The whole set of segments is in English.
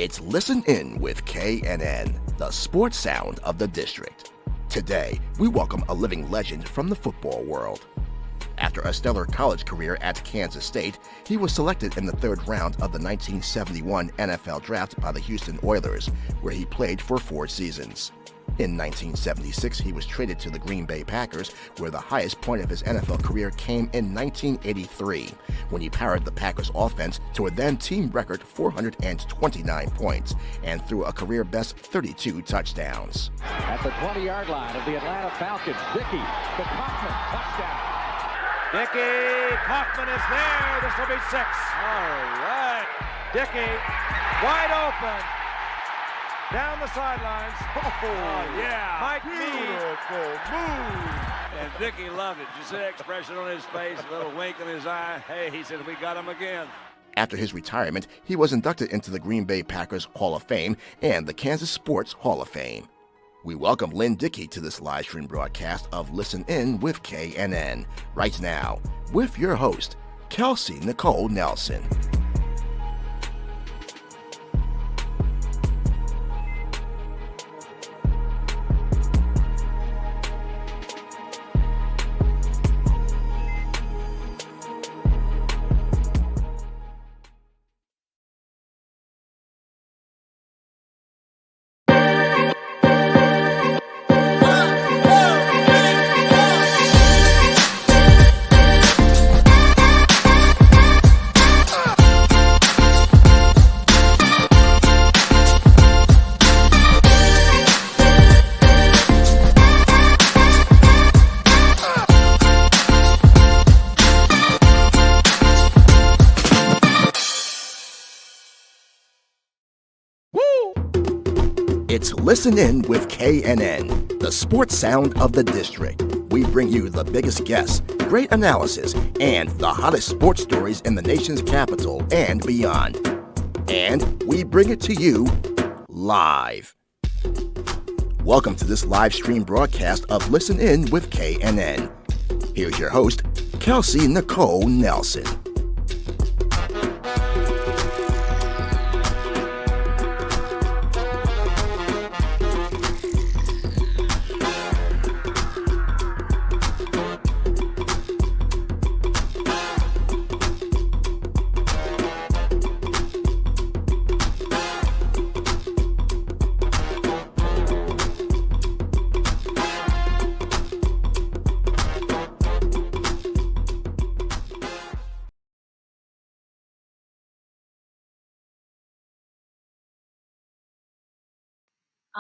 It's Listen In with KNN, the sports sound of the district. Today, we welcome a living legend from the football world. After a stellar college career at Kansas State, he was selected in the third round of the 1971 NFL Draft by the Houston Oilers, where he played for 4 seasons. In 1976, he was traded to the Green Bay Packers, where the highest point of his NFL career came in 1983, when he powered the Packers offense to a then-team record 429 points and threw a career-best 32 touchdowns. At the 20-yard line of the Atlanta Falcons, Dickey to Kaufman, touchdown. Dickey, Kaufman is there. This will be 6. All right. Dickey, wide open. Down the sidelines. Oh yeah. Mike beautiful move. And Dickey loved it. You see the expression on his face, a little wink in his eye. Hey, he said, we got him again. After his retirement, he was inducted into the Green Bay Packers Hall of Fame and the Kansas Sports Hall of Fame. We welcome Lynn Dickey to this live stream broadcast of Listen In with KNN. Right now, with your host, Kelsey Nicole Nelson. It's Listen In with KNN, the sports sound of the district. We bring you the biggest guests, great analysis, and the hottest sports stories in the nation's capital and beyond. And we bring it to you live. Welcome to this live stream broadcast of Listen In with KNN. Here's your host, Kelsey Nicole Nelson.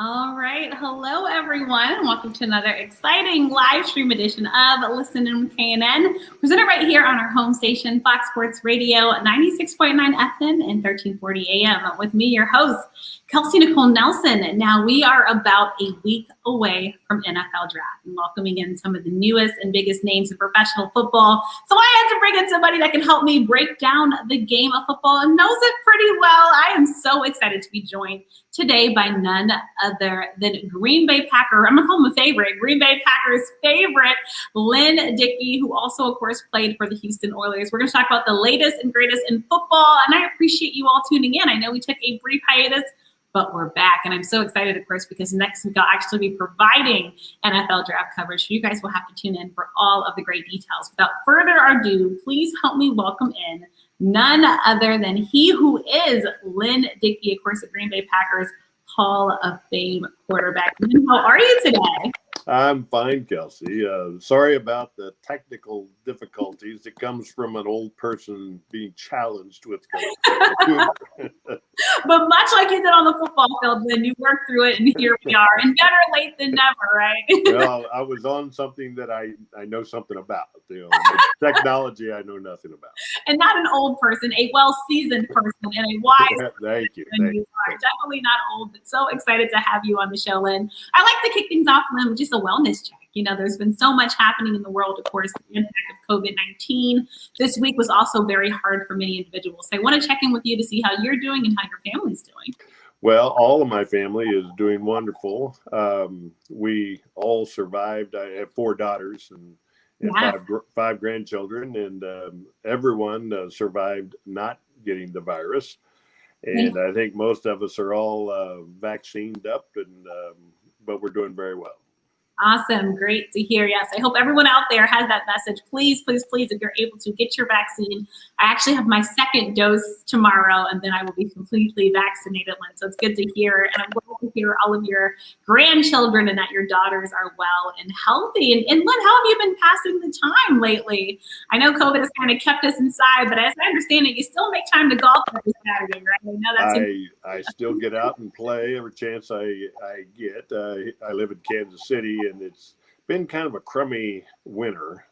All right. Hello, everyone. Welcome to another exciting live stream edition of Listen In with KNN, presented right here on our home station, Fox Sports Radio, 96.9 FM and 1340 AM. With me, your host, Kelsey Nicole Nelson. Now, we are about a week away from NFL Draft and welcoming in some of the newest and biggest names in professional football. So I had to bring in somebody that can help me break down the game of football and knows it pretty well. I am so excited to be joined today by none other than Green Bay Packer. I'm going to call him a favorite. Green Bay Packers favorite, Lynn Dickey, who also, of course, played for the Houston Oilers. We're going to talk about the latest and greatest in football, and I appreciate you all tuning in. I know we took a brief hiatus, but we're back, and I'm so excited, of course, because next week I'll actually be providing NFL Draft coverage, so you guys will have to tune in for all of the great details. Without further ado, please help me welcome in none other than he who is Lynn Dickey, of course, the Green Bay Packers Hall of Fame quarterback. Lynn, how are you today? I'm fine, Kelsey. Sorry about the technical difficulties. It comes from an old person being challenged with But much like you did on the football field, Lynn, you worked through it, and here we are. And better late than never, right? Well, I was on something that I know something about. Technology I know nothing about. And not an old person, a well-seasoned person, and a wise Thank you. You are definitely not old, but so excited to have you on the show, Lynn. I like to kick things off, Lynn, with just a wellness check. You know, there's been so much happening in the world, of course, the impact of COVID-19. This week was also very hard for many individuals. So I want to check in with you to see how you're doing and how your family's doing. Well, all of my family is doing wonderful. We all survived. I have 4 daughters and five grandchildren, and everyone survived not getting the virus. And I think most of us are all vaccinated up, and but we're doing very well. Awesome. Great to hear. Yes. I hope everyone out there has that message. Please, please, please, if you're able to, get your vaccine. I actually have my second dose tomorrow, and then I will be completely vaccinated, Lynn. So it's good to hear. And I'm glad to hear all of your grandchildren and that your daughters are well and healthy. And Lynn, how have you been passing the time lately? I know COVID has kind of kept us inside, but as I understand it, you still make time to golf every Saturday, right? I know that's I still get out and play every chance I get. I live in Kansas City, and it's been kind of a crummy winter.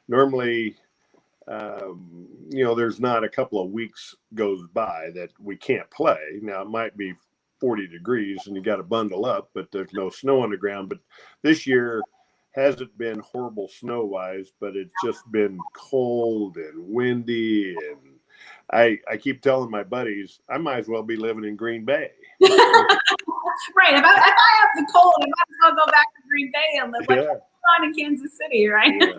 Normally, there's not a couple of weeks goes by that we can't play. Now, it might be 40 degrees and you got to bundle up, but there's no snow on the ground. But this year hasn't been horrible snow-wise, but it's just been cold and windy. And I keep telling my buddies, I might as well be living in Green Bay. Right. If I have the cold, I might as well go back to Green Bay and live like on in Kansas City, right? Yeah.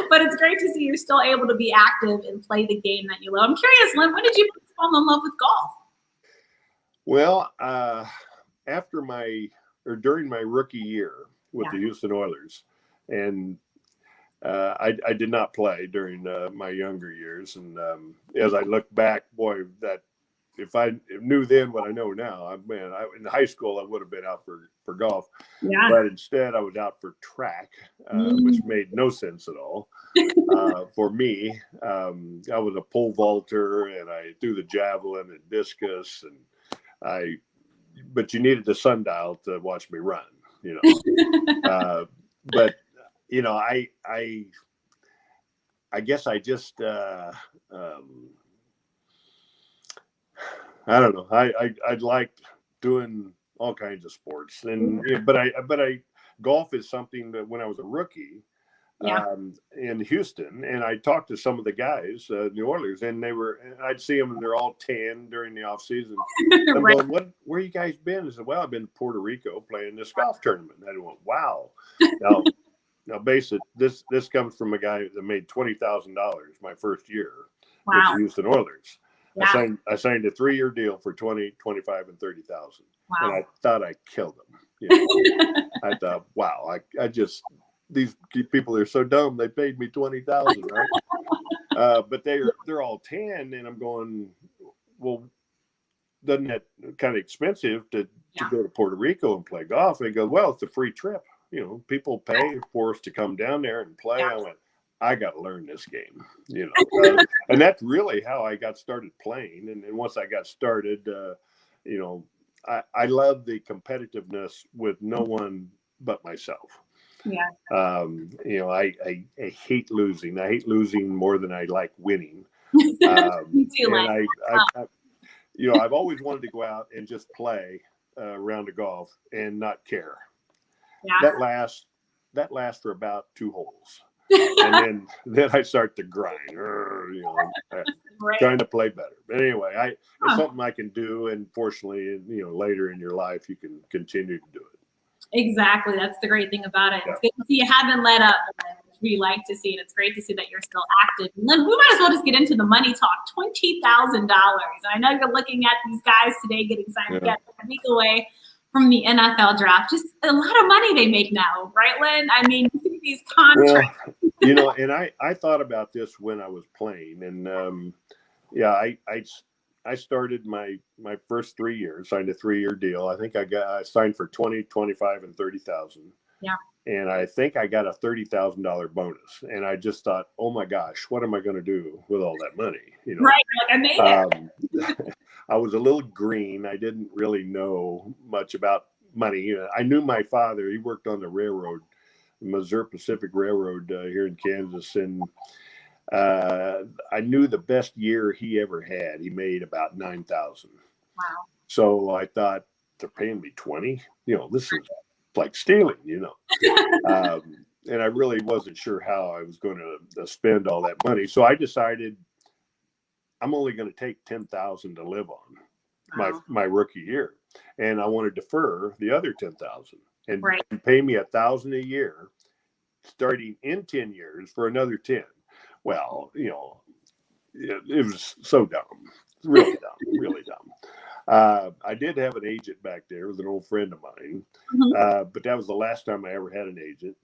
But it's great to see you're still able to be active and play the game that you love. I'm curious, Lynn, when did you fall in love with golf? Well, during my rookie year with the Houston Oilers, and I did not play during my younger years. And as I look back, boy, that if I knew then what I know now, in high school I would have been out for golf, but instead I was out for track, which made no sense at all for me. I was a pole vaulter, and I threw the javelin and discus, and but you needed the sundial to watch me run, but I guess I just I don't know. I liked doing all kinds of sports, but golf is something that when I was a rookie in Houston, and I talked to some of the guys, New Oilers, and I'd see them and they're all tan during the off season. I'm going, where you guys been? I said, well, I've been to Puerto Rico playing this golf tournament. And I went, wow. Now, base it. This comes from a guy that made $20,000 my first year with the Houston Oilers. Yeah. I signed a 3-year deal for 20, 25, and 30,000. Wow. And I thought I killed them. I thought, wow, I just, these people are so dumb. They paid me 20,000, right? But they're all tan, and I'm going, well, doesn't that kind of expensive to go to Puerto Rico and play golf? They go, well, it's a free trip. People pay for us to come down there and play. I went, I got to learn this game, and that's really how I got started playing. And once I got started, I love the competitiveness with no one but myself. Yeah. I hate losing. I hate losing more than I like winning. Me too. And I've always wanted to go out and just play a round of golf and not care. Yeah. That lasts for about 2 holes. And then I start to grind, trying to play better. But anyway, it's something I can do, and fortunately, later in your life, you can continue to do it. Exactly, that's the great thing about it. Yeah. It's good to see you haven't let up. We like to see it. It's great to see that you're still active. And Lynn, we might as well just get into the money talk. $20,000. I know you're looking at these guys today getting signed together a week away from the NFL draft. Just a lot of money they make now, right, Lynn? I mean, these contracts. Well, and I thought about this when I was playing, and I started my first 3 years, signed a 3-year deal. I think I signed for 20, 25, and 30,000. Yeah. And I think I got a $30,000 bonus. And I just thought, oh my gosh, what am I going to do with all that money? Right. Like I made it. I was a little green. I didn't really know much about money. I knew my father. He worked on the railroad, Missouri Pacific Railroad here in Kansas. And I knew the best year he ever had. He made about $9,000. Wow. So I thought, they're paying me 20. This is like stealing, and I really wasn't sure how I was going to spend all that money. So I decided I'm only going to take $10,000 to live on my rookie year, and I want to defer the other $10,000 and pay me $1,000 a year, starting in 10 years for another 10. Well, it was so dumb. really dumb, really dumb. I did have an agent back there. It was an old friend of mine, but that was the last time I ever had an agent.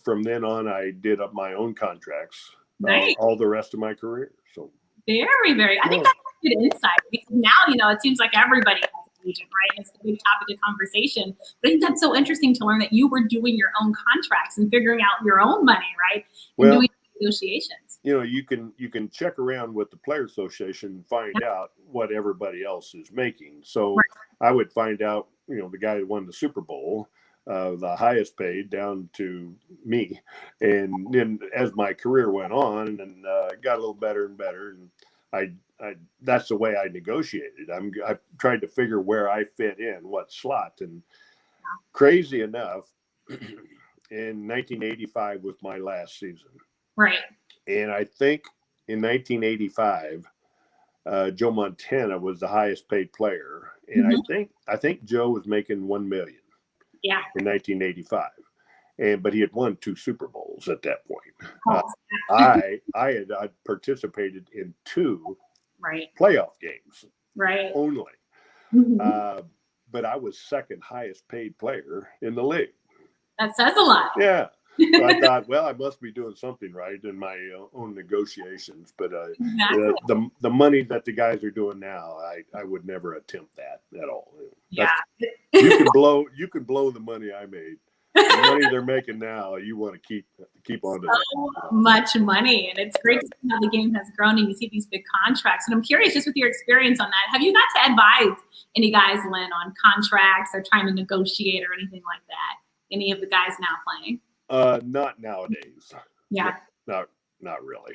From then on, I did up my own contracts all the rest of my career. So very, very. I think that's a good insight because now, it seems like everybody has an agent, right? It's a big topic of conversation. But I think that's so interesting to learn that you were doing your own contracts and figuring out your own money, right? And doing negotiations. You can check around with the Player Association and find out what everybody else is making. So I would find out, the guy who won the Super Bowl, the highest paid down to me. And then as my career went on and got a little better and better, and I that's the way I negotiated. I tried to figure where I fit in, what slot. And crazy enough, in 1985 was my last season. Right. And I think in 1985, Joe Montana was the highest paid player, and I think Joe was making $1 million. Yeah. In 1985, but he had won 2 Super Bowls at that point. I had participated in 2 playoff games, only. But I was second highest paid player in the league. That says a lot. Yeah. So I thought, well, I must be doing something right in my own negotiations. But the money that the guys are doing now, I would never attempt that at all. Yeah. You can blow the money I made. The money they're making now, you want to keep on to so much money, and it's great to see how the game has grown and you see these big contracts. And I'm curious, just with your experience on that, have you got to advise any guys, Lynn, on contracts or trying to negotiate or anything like that? Any of the guys now playing? Not nowadays. Yeah. Not really.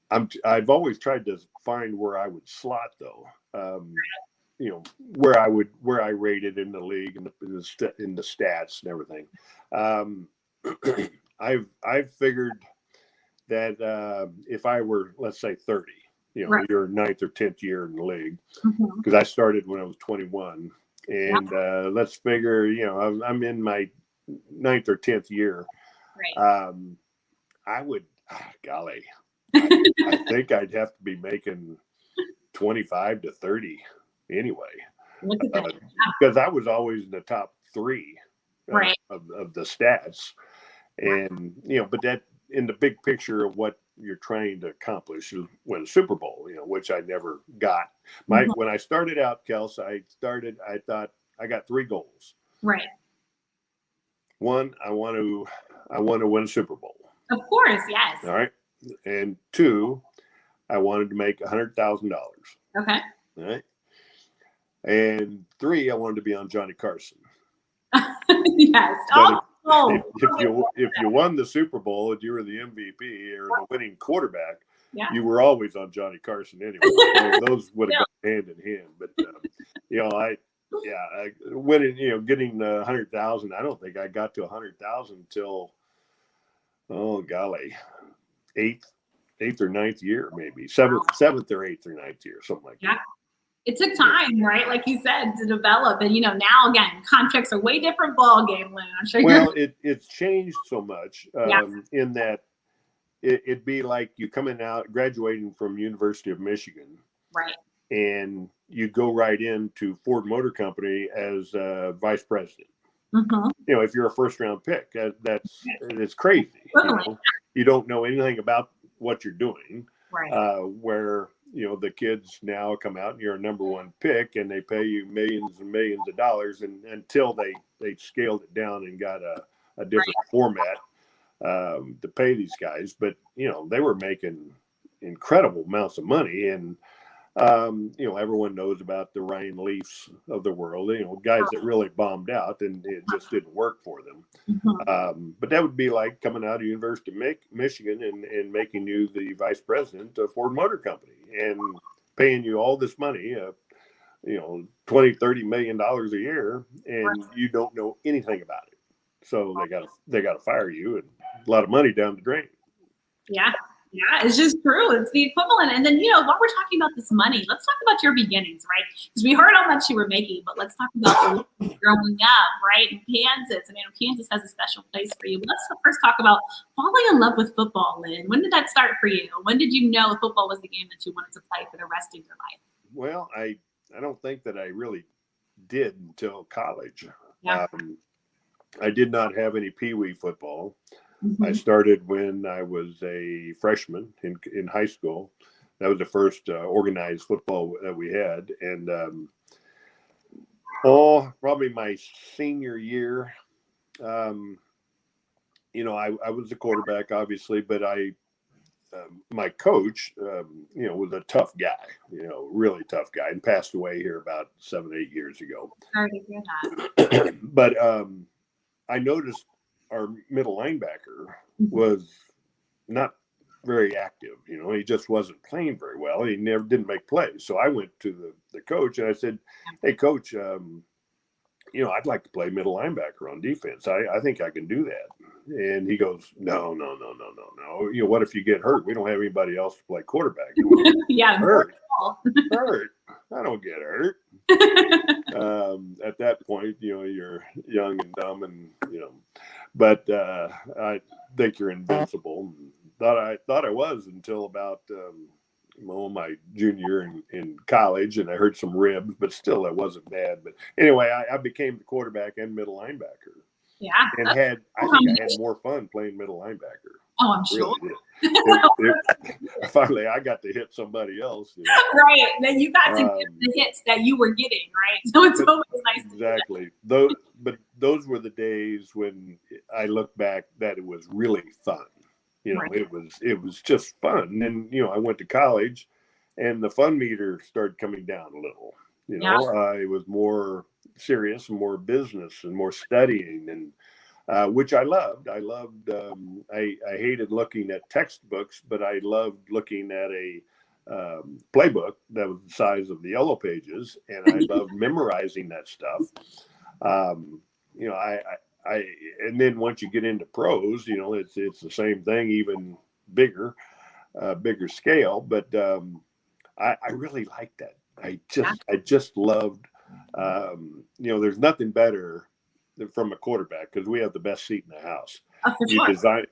I've always tried to find where I would slot though. Where I rated in the league and in the stats and everything. I've figured that if I were, let's say 30, your 9th or 10th year in the league, because I started when I was 21, and let's figure, I'm in my 9th or 10th year. I would, golly, I think I'd have to be making 25 to 30 anyway. Look at that. Because I was always in the top 3 of the stats. And, but that in the big picture of what you're trying to accomplish is win a Super Bowl, which I never got. When I started out, Kels, I thought I got 3 goals. Right. 1, I want to win a Super Bowl. Of course, yes. All right. And 2, I wanted to make $100,000. Okay. All right. And 3, I wanted to be on Johnny Carson. Yes. If you won the Super Bowl and you were the MVP or the winning quarterback, you were always on Johnny Carson anyway. So those would have gone hand in hand. But winning, getting 100,000. I don't think I got to 100,000 until, oh golly, 8th or 9th year, maybe 7th or 8th or 9th year, something like that. It took time, right? Like you said, to develop. And, now, again, contracts are way different ball game, Lynn. I'm sure it's changed so much in that it'd be like you coming out, graduating from University of Michigan. Right. And you go right into Ford Motor Company as vice president. If you're a first-round pick, it's crazy. You don't know anything about what you're doing. Right. Where the kids now come out and you're a number 1 pick and they pay you millions and millions of dollars, and until they scaled it down and got a different format to pay these guys. But they were making incredible amounts of money, and everyone knows about the Ryan Leafs of the world, guys that really bombed out and it just didn't work for them. But that would be like coming out of University of Michigan and making you the vice president of Ford Motor Company and paying you all this money, $20-30 million a year, and you don't know anything about it. So they got to fire you, and a lot of money down the drain. Yeah. Yeah, it's just true. It's the equivalent. And then, while we're talking about this money, let's talk about your beginnings, right? Because we heard how much you were making, but let's talk about growing up, right? In Kansas. I mean, Kansas has a special place for you. But let's first talk about falling in love with football, Lynn. When did that start for you? When did you know football was the game that you wanted to play for the rest of your life? Well, I don't think that I really did until college. Yeah. I did not have any peewee football. Mm-hmm. I started when I was a freshman in high school. That was the first organized football that we had. And probably my senior year, I was the quarterback, obviously, but my coach, was a tough guy, really tough guy, and passed away here about 7-8 years ago. Sorry to hear that. But I noticed our middle linebacker was not very active. He just wasn't playing very well. He didn't make plays. So I went to the coach and I said, "Hey, coach, I'd like to play middle linebacker on defense. I think I can do that." And he goes, No. What if you get hurt? We don't have anybody else to play quarterback. Yeah, hurt. I don't get hurt. At that point, you're young and dumb, and but I think you're invincible. Thought I was until about my junior year in college, and I hurt some ribs, but still that wasn't bad. But anyway, I became the quarterback and middle linebacker. Yeah, and I think I had more fun playing middle linebacker. Oh, I'm sure. Finally, I got to hit somebody else. Right. Then you got to get the hits that you were getting, right? So it's always nice. Exactly. Those were the days when I look back that it was really fun. Right. It was just fun. And I went to college, and the fun meter started coming down a little. It was more serious and more business and more studying, and which I loved. I hated looking at textbooks, but I loved looking at a playbook that was the size of the yellow pages, and I loved memorizing that stuff. And then once you get into pros, it's the same thing, even bigger scale. But I really liked that. I just loved. There's nothing better than from a quarterback, because we have the best seat in the house. Oh,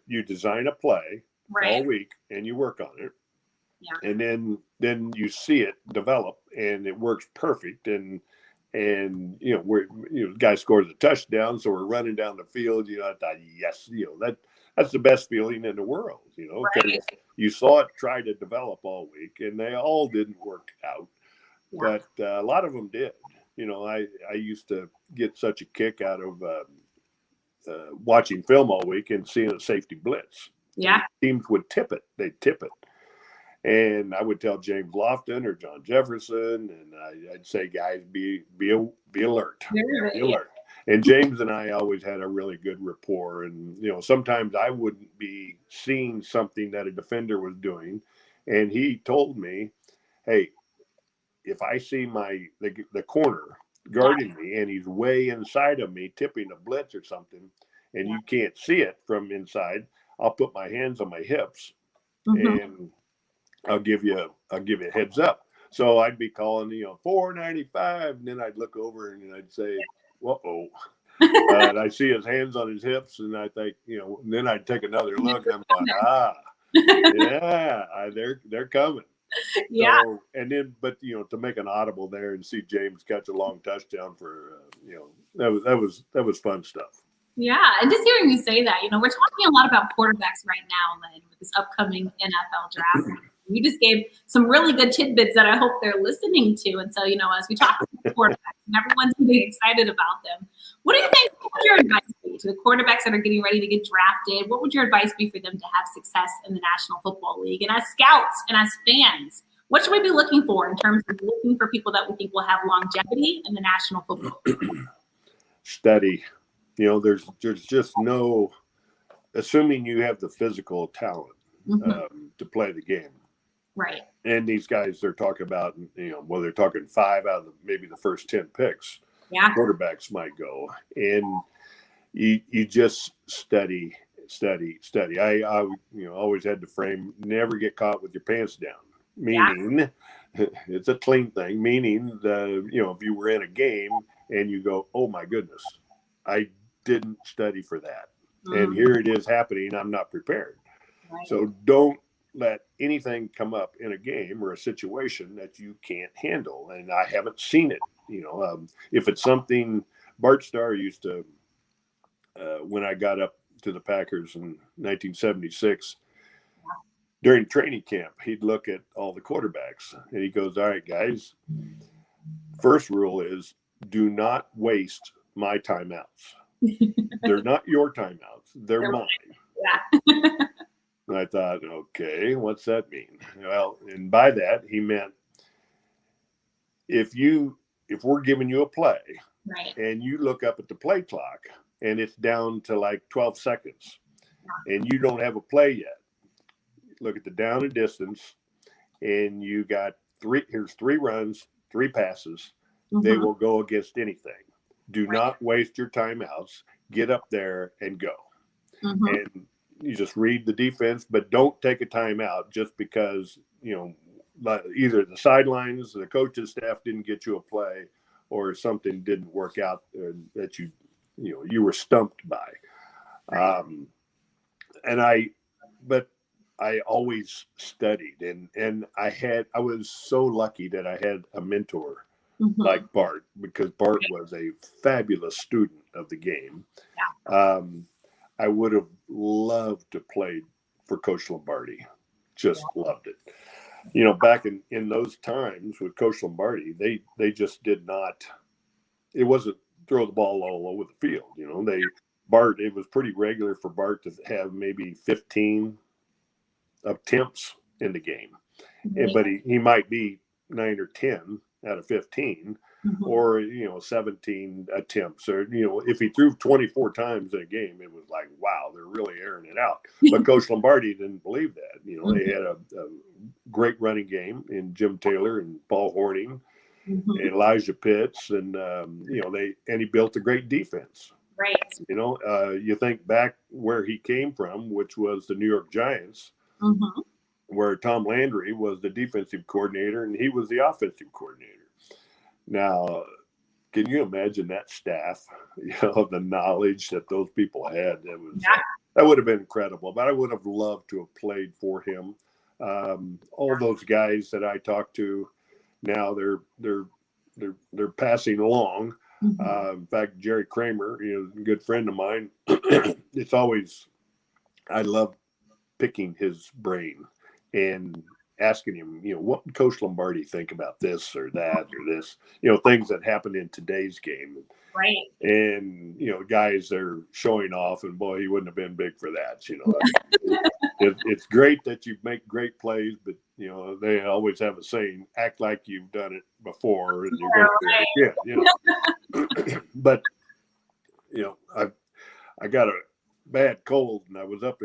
You design a play right. all week, and you work on it. Yeah. And then you see it develop, and it works perfect. And the guy scores a touchdown, so we're running down the field. I thought, yes, that's the best feeling in the world. Right. You saw it try to develop all week, and they all didn't work out, but a lot of them did. I used to get such a kick out of watching film all week and seeing a safety blitz. Yeah, teams would tip it. They'd tip it. And I would tell James Lofton or John Jefferson, and I'd say, guys, be alert. Be alert. And James and I always had a really good rapport. And, sometimes I wouldn't be seeing something that a defender was doing. And he told me, hey, if I see the corner guarding me and he's way inside of me tipping a blitz or something, and you can't see it from inside, I'll put my hands on my hips and I'll give you a heads up. So I'd be calling, 495, and then I'd look over and I'd say, "Uh-oh." And I see his hands on his hips, and I think, and then I'd take another look, and I'm like, they're coming. Yeah. So, and then, but to make an audible there and see James catch a long touchdown for, that was fun stuff. Yeah, and just hearing you say that, we're talking a lot about quarterbacks right now, Lynn, with this upcoming NFL draft. You just gave some really good tidbits that I hope they're listening to. And so, as we talk about quarterbacks, and everyone's really excited about them, what do you think? What would your advice be to the quarterbacks that are getting ready to get drafted? What would your advice be for them to have success in the National Football League? And as scouts and as fans, what should we be looking for in terms of looking for people that we think will have longevity in the National Football League? Study. There's just no, assuming you have the physical talent to play the game. Right. And these guys they're talking about, they're talking 5 out of maybe the first 10 picks. Yeah. Quarterbacks might go. And you just study study. I always had the frame, never get caught with your pants down, meaning it's a clean thing, meaning if you were in a game and you go, oh my goodness, I didn't study for that. And here it is happening. I'm not prepared. Right. So don't let anything come up in a game or a situation that you can't handle. And I haven't seen it. If it's something Bart Starr used to, when I got up to the Packers in 1976, during training camp, he'd look at all the quarterbacks and he goes, all right, guys, first rule is do not waste my timeouts. They're not your timeouts. They're mine. Yeah. And I thought, okay, what's that mean? Well, and by that, he meant if we're giving you a play Right. and you look up at the play clock and it's down to like 12 seconds and you don't have a play yet, look at the down and distance and you got here's 3 runs, 3 passes. They will go against anything. Do not waste your timeouts. Get up there and go. And you just read the defense, but don't take a timeout just because, either the sidelines, the coach's staff didn't get you a play or something didn't work out that you were stumped by. But I always studied and I was so lucky that I had a mentor like Bart, because Bart was a fabulous student of the game. Yeah. I would have loved to play for Coach Lombardi. Just loved it. Back in those times with Coach Lombardi, they just did not. It wasn't throw the ball all over the field. It was pretty regular for Bart to have maybe 15 attempts in the game, but he might be 9 or 10 out of 15 or 17 attempts, or if he threw 24 times in a game, it was like, wow, they're really airing it out. But Coach Lombardi didn't believe that. They had a great running game in Jim Taylor and Paul Horning and Elijah Pitts, and he built a great defense. Right. You think back where he came from, which was the New York Giants, where Tom Landry was the defensive coordinator and he was the offensive coordinator. Now, can you imagine that staff, the knowledge that those people had? That would have been incredible, but I would have loved to have played for him. All those guys that I talked to now, they're passing along. In fact, Jerry Kramer, a good friend of mine, I love picking his brain and asking him, what would Coach Lombardi think about this or that or this, things that happen in today's game. Right. And, guys are showing off, and boy, he wouldn't have been big for that. It's great that you make great plays, but, they always have a saying, act like you've done it before. And you're going to do it again, But, I got a bad cold and I was up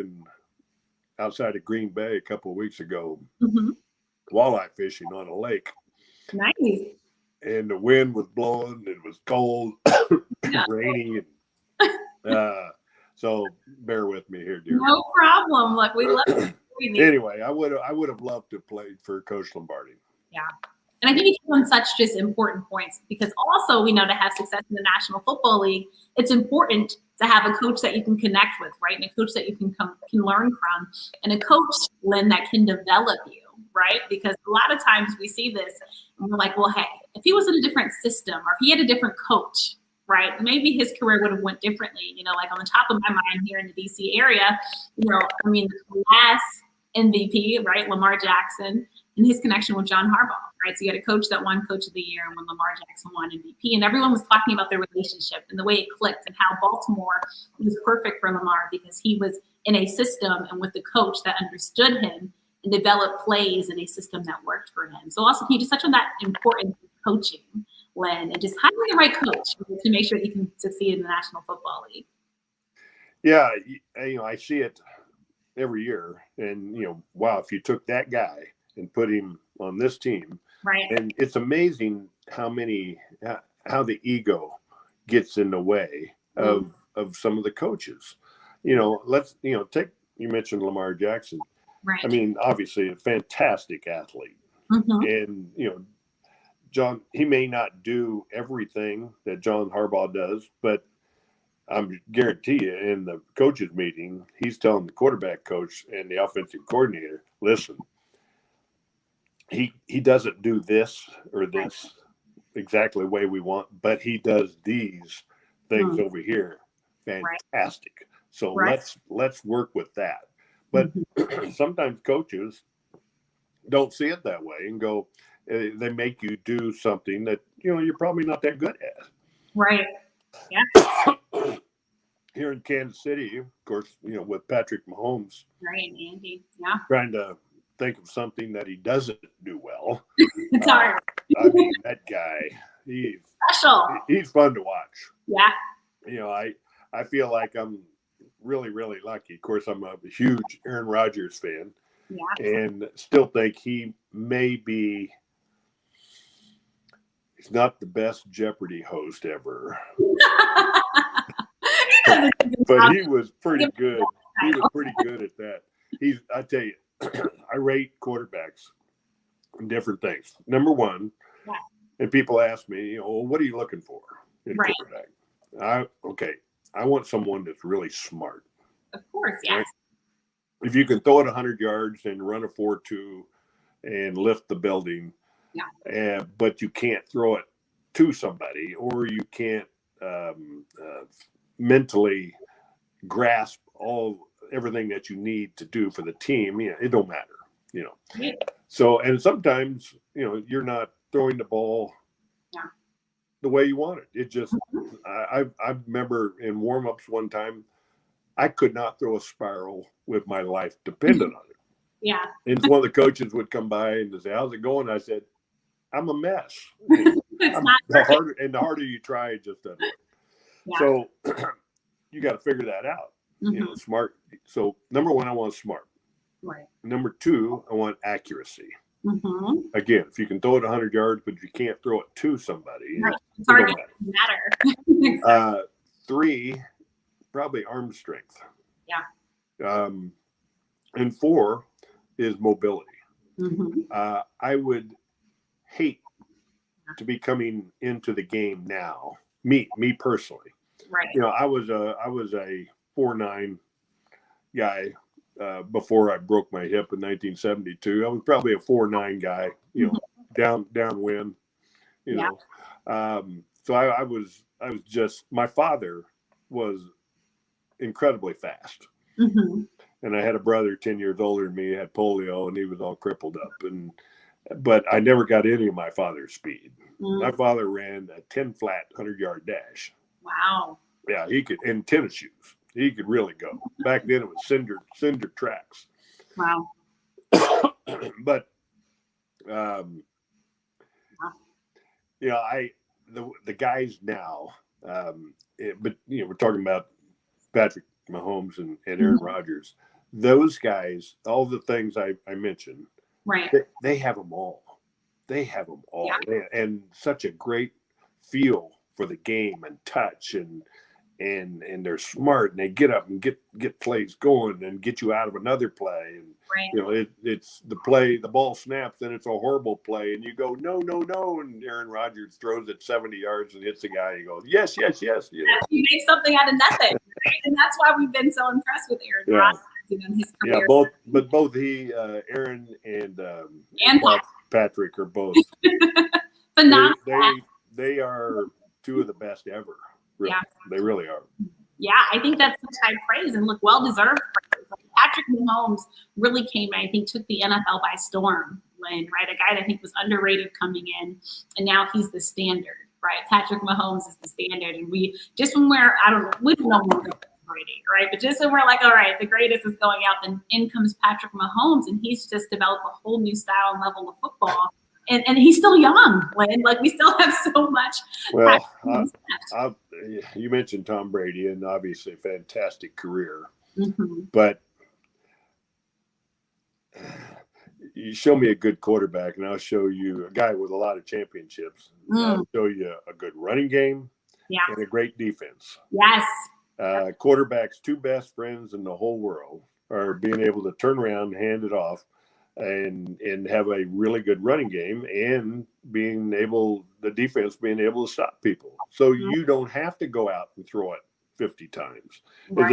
outside of Green Bay a couple of weeks ago, walleye fishing on a lake. Nice. And the wind was blowing, it was cold, rainy. So bear with me here, dear. No problem. Look, we love it. Anyway, I would have loved to have played for Coach Lombardi. Yeah. And I think you hit on such just important points, because also we know to have success in the National Football League, it's important to have a coach that you can connect with, right? And a coach that you can learn from, and a coach, Lynn, that can develop you, right? Because a lot of times we see this and we're like, well, hey, if he was in a different system or if he had a different coach, right, maybe his career would have went differently. Like on the top of my mind here in the DC area, the last MVP, right, Lamar Jackson, and his connection with John Harbaugh, right? So you had a coach that won Coach of the Year, and when Lamar Jackson won MVP, and everyone was talking about their relationship and the way it clicked and how Baltimore was perfect for Lamar because he was in a system and with the coach that understood him and developed plays in a system that worked for him. So also, can you just touch on that importance of coaching, Lynn, and just hiring the right coach to make sure that you can succeed in the National Football League? Yeah, I see it every year, and wow, if you took that guy and put him on this team, right? And it's amazing how the ego gets in the way of some of the coaches. let's, you mentioned Lamar Jackson. Right. I mean, obviously a fantastic athlete. And, John, he may not do everything that John Harbaugh does, but I'm guarantee you in the coaches meeting, he's telling the quarterback coach and the offensive coordinator, listen, he doesn't do this or this exactly the way we want, but he does these things over here. Fantastic. So let's work with that. But sometimes coaches don't see it that way and go, they make you do something that, you're probably not that good at. Right. Yeah. Here in Kansas City, of course, with Patrick Mahomes. Right, Andy. Yeah. Trying to think of something that he doesn't do well. It's hard. I mean, that guy, he's special. He's fun to watch. Yeah. I feel like I'm really, really lucky. Of course, I'm a huge Aaron Rodgers fan. Yeah. And still think he may be, he's not the best Jeopardy host ever. But he was pretty good. He was pretty good at that. I tell you, I rate quarterbacks in different things. Number one, and people ask me, what are you looking for in a quarterback? I want someone that's really smart. Of course, yes. Right? If you can throw it 100 yards and run a 4.2 and lift the building, but you can't throw it to somebody, or you can't mentally grasp everything that you need to do for the team, it don't matter, So, and sometimes, you're not throwing the ball the way you want it. It just, I remember in warm-ups one time, I could not throw a spiral with my life dependent on it. Yeah. And one of the coaches would come by and say, how's it going? I said, I'm a mess. The harder you try, it just doesn't work. Yeah. So you got to figure that out. Smart. So number one, I want smart. Right. Number two, I want accuracy. Again, if you can throw it 100 yards, but you can't throw it to somebody, it's hard to matter. Three, probably arm strength. Yeah. And four is mobility. I would hate to be coming into the game now. Me personally. Right. I was a 4'9" guy before I broke my hip in 1972. I was probably a 4'9" guy. Downwind. So I was just, my father was incredibly fast. And I had a brother 10 years older than me, had polio, and he was all crippled up. But I never got any of my father's speed. My father ran a 10 flat 100-yard dash. Wow. Yeah, he could, in tennis shoes. He could really go. Back then it was cinder tracks. Wow. But the guys now, but we're talking about Patrick Mahomes and Aaron Rodgers. Those guys, all the things I mentioned, right? They have them all. They have them all, yeah. And such a great feel for the game and touch, and they're smart, and they get up and get plays going and get you out of another play. And right. It's the play, the ball snaps, and it's a horrible play, and you go no, and Aaron Rodgers throws it 70 yards and hits the guy. And you go yes. He makes something out of nothing, right? And that's why we've been so impressed with Aaron Rodgers in his career. Yeah, both Aaron and Patrick are both phenomenal. They are two of the best ever. Really. Yeah. They really are. Yeah, I think that's such high praise, and look, well-deserved praise. Like Patrick Mahomes really came, I think, took the NFL by storm, Lynn, right? A guy that I think was underrated coming in, and now he's the standard, right? Patrick Mahomes is the standard, and we don't know more Brady, right? But just when we're like, all right, the greatest is going out, then in comes Patrick Mahomes, and he's just developed a whole new style and level of football. And he's still young, Lynn. Like, we still have so much. Well, you mentioned Tom Brady, and obviously a fantastic career. But you show me a good quarterback, and I'll show you a guy with a lot of championships. I'll show you a good running game and a great defense. Yes. Quarterback's two best friends in the whole world are being able to turn around, hand it off, and have a really good running game, and the defense being able to stop people. So you don't have to go out and throw it 50 times. There's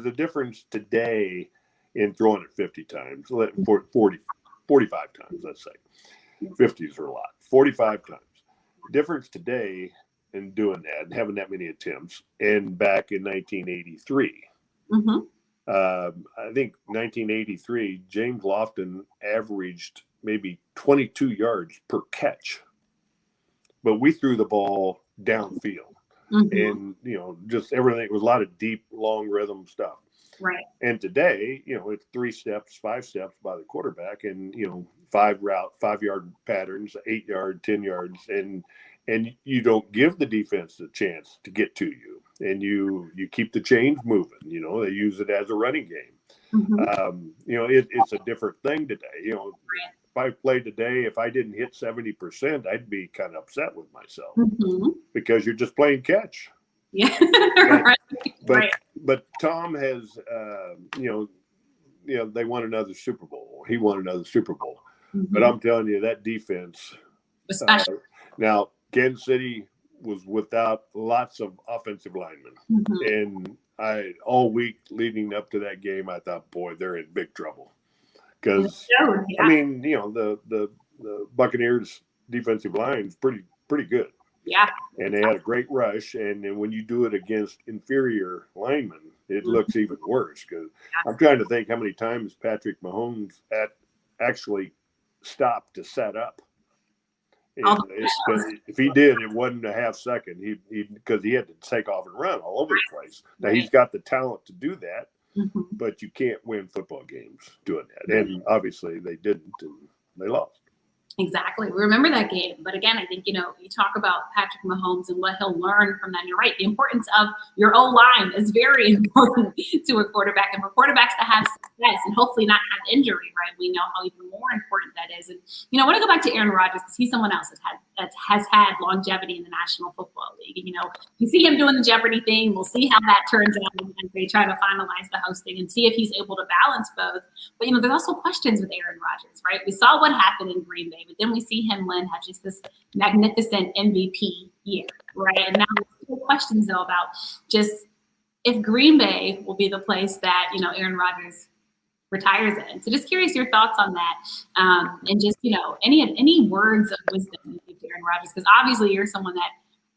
a difference today in throwing it 50 times, 45 times, let's say. 50s are a lot. 45 times. Difference today in doing that and having that many attempts, and back in 1983. I think 1983, James Lofton averaged maybe 22 yards per catch, but we threw the ball downfield, and just everything. It was a lot of deep, long rhythm stuff. Right. And today, it's 3 steps, 5 steps by the quarterback, and 5-yard patterns, 8 yard, 10 yards, and you don't give the defense a chance to get to you, and you keep the chains moving. They use it as a running game. It's a different thing today. If I played today, if I didn't hit 70%, I'd be kind of upset with myself because you're just playing catch. Yeah. But Tom has, they won another Super Bowl. He won another Super Bowl. But I'm telling you, that defense. Now, Kansas City was without lots of offensive linemen, and all week leading up to that game, I thought, boy, they're in big trouble. Because the Buccaneers defensive line is pretty good. Yeah. And they had a great rush, and then when you do it against inferior linemen, it looks even worse. Because I'm trying to think how many times Patrick Mahomes actually stopped to set up. And if he did, it wasn't a half second. Because he had to take off and run all over the place. Now he's got the talent to do that, but you can't win football games doing that. And obviously they didn't, and they lost. Exactly. We remember that game. But again, I think, you talk about Patrick Mahomes and what he'll learn from that. And you're right. The importance of your O-line is very important to a quarterback. And for quarterbacks to have success and hopefully not have injury, right, we know how even more important that is. And, I want to go back to Aaron Rodgers because he's someone else that has had longevity in the National Football League. And, you see him doing the Jeopardy thing. We'll see how that turns out as they try to finalize the hosting and see if he's able to balance both. But, there's also questions with Aaron Rodgers, right? We saw what happened in Green Bay. But then we see him, Lynn, have just this magnificent MVP year, right? And now there's still questions, though, about just if Green Bay will be the place that, Aaron Rodgers retires in. So just curious your thoughts on that. And just, any words of wisdom you give to Aaron Rodgers? Because obviously you're someone that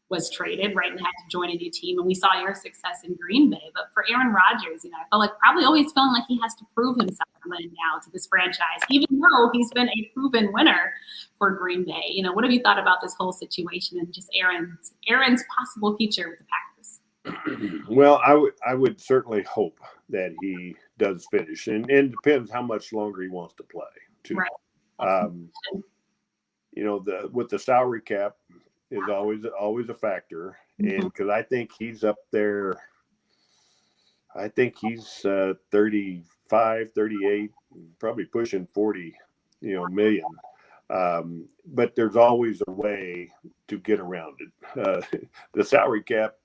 was traded, right, and had to join a new team. And we saw your success in Green Bay. But for Aaron Rodgers, I felt like probably always feeling like he has to prove himself now to this franchise, even though he's been a proven winner for Green Bay. What have you thought about this whole situation and just Aaron's possible future with the Packers? Well, I would certainly hope that he does finish, and it depends how much longer he wants to play, too. Right. With the salary cap is always a factor, and because I think he's up there. I think he's 35, 38, probably pushing 40, million. But there's always a way to get around it. The salary cap,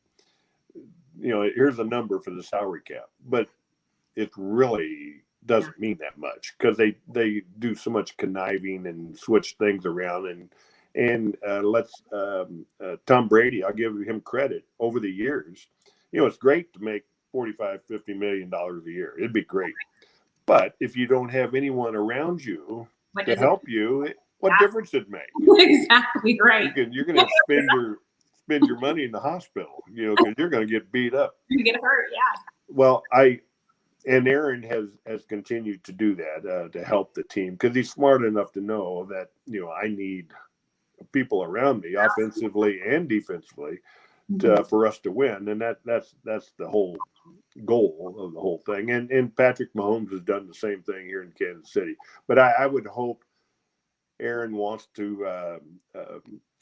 here's a number for the salary cap, but it really doesn't mean that much because they do so much conniving and switch things around. And Tom Brady, I'll give him credit over the years. It's great to make $45-50 million a year. It'd be great. But if you don't have anyone around you to help you, what difference does it make? Exactly right. You're going to spend your money in the hospital, because you're going to get beat up. You get hurt, yeah. Well, and Aaron has continued to do that to help the team because he's smart enough to know that, I need people around me offensively and defensively for us to win. And that's the whole goal of the whole thing. And Patrick Mahomes has done the same thing here in Kansas City. But I would hope Aaron wants to